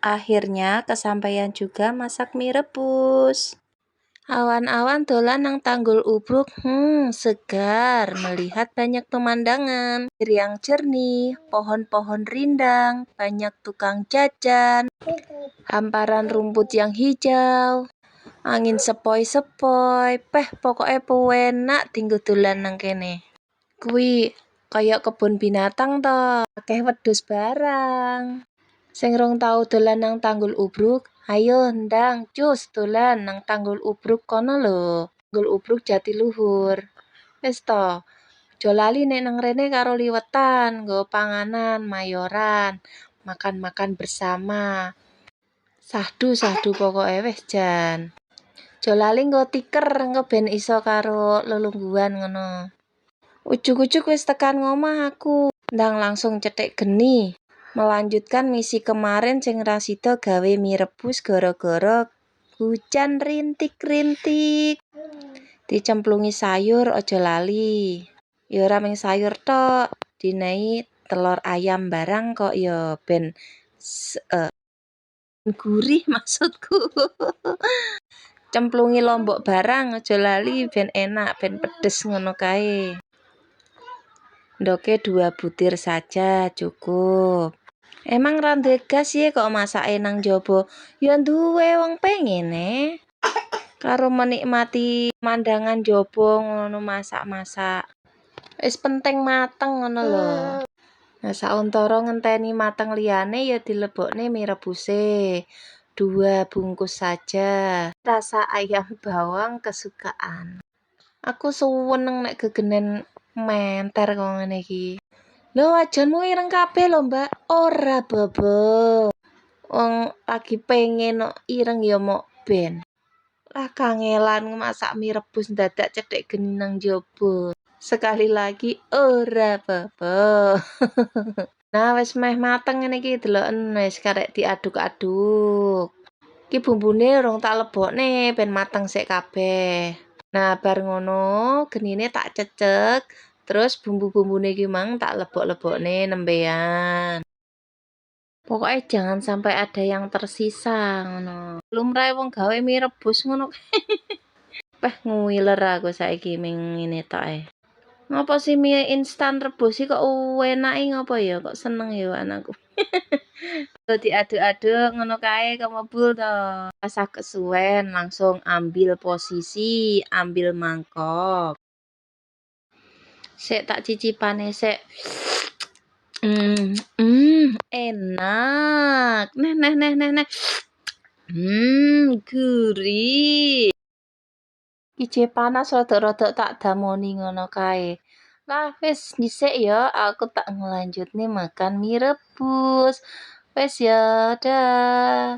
Akhirnya kesampaian juga masak mie rebus. Awan-awan dolan nang Tanggul Ubruk, segar melihat banyak pemandangan. Air yang jernih, pohon-pohon rindang, banyak tukang jajan, hamparan rumput yang hijau, angin sepoi-sepoi, pokoknya penak tinggal dolan nang kene. Kuwi kayak kebun binatang to, akeh wedhus barang. Sing rong tau dolan nang Tanggul Ubruk, ayo ndang cus dolan nang Tanggul Ubruk kono lho. Tanggul Ubruk Jatiluhur. Wis to, aja lali nek nang rene karo liwetan, nggo panganan, mayoran, makan-makan bersama. Sahdu pokoke wis jan. Aja lali nggo tiker engko ben iso karo lelungguhan ngono. Ujug-ujug wis tekan ngomah aku. Ndang langsung cetik geni. Melanjutkan misi kemarin sing ra sida gawe mie rebus gara-gara hujan rintik-rintik. Dicemplungi sayur aja lali. Ya ora mung sayur tok, dinehi telur ayam barang kok ya ben gurih maksudku. Cemplungi lombok barang aja lali ben enak, ben pedes ngono kae. Ndoke 2 butir saja cukup. Emang ra duwe gas ya kok masake nang jaba? Ya duwe wong pengene. Karo menikmati pemandangan jaba ngono masak-masak. Wis penting mateng ngono lho. Nah, sauntara ngenteni mateng liyane ya dilebokne mie rebuse. 2 bungkus saja. Rasa ayam bawang kesukaan. Aku seneng nek gegenen menter kok ngene iki. Lho wajanmu ireng kabeh lho, Mbak. Ora bobo. Wong lagi pengen ireng ya mok ben. Lah kangelan masak mie rebus dadak cetik geni nang jaba. Sekali lagi ora bobo. Nah wis meh mateng ngene iki deloken wis karek diaduk-aduk. Iki bumbune rong tak lebokne ben mateng sik kabeh. Nah bar ngono genine tak cecek. Terus bumbu-bumbune iki mang tak lebok-lebokne nembean. Pokoknya jangan sampai ada yang tersisa ngono. Lumrahe wong gawe mie rebus ngono. Nguiler aku saiki ming ngene tok ae. Ngopo sih mie instan rebus iki kok enake ngopo ya? Kok seneng ya anakku. Diaduk-aduk ngono kae kok mebul to. Pas kesuwen langsung ambil posisi, ambil mangkok. Sik tak cicipane sik. Enak. Neh. Gurih. Ije panas rodok-rodok tak damoni ngono kae. Lah wis dhisik ya aku tak ngelanjutne makan mie rebus. Wis ya, dah.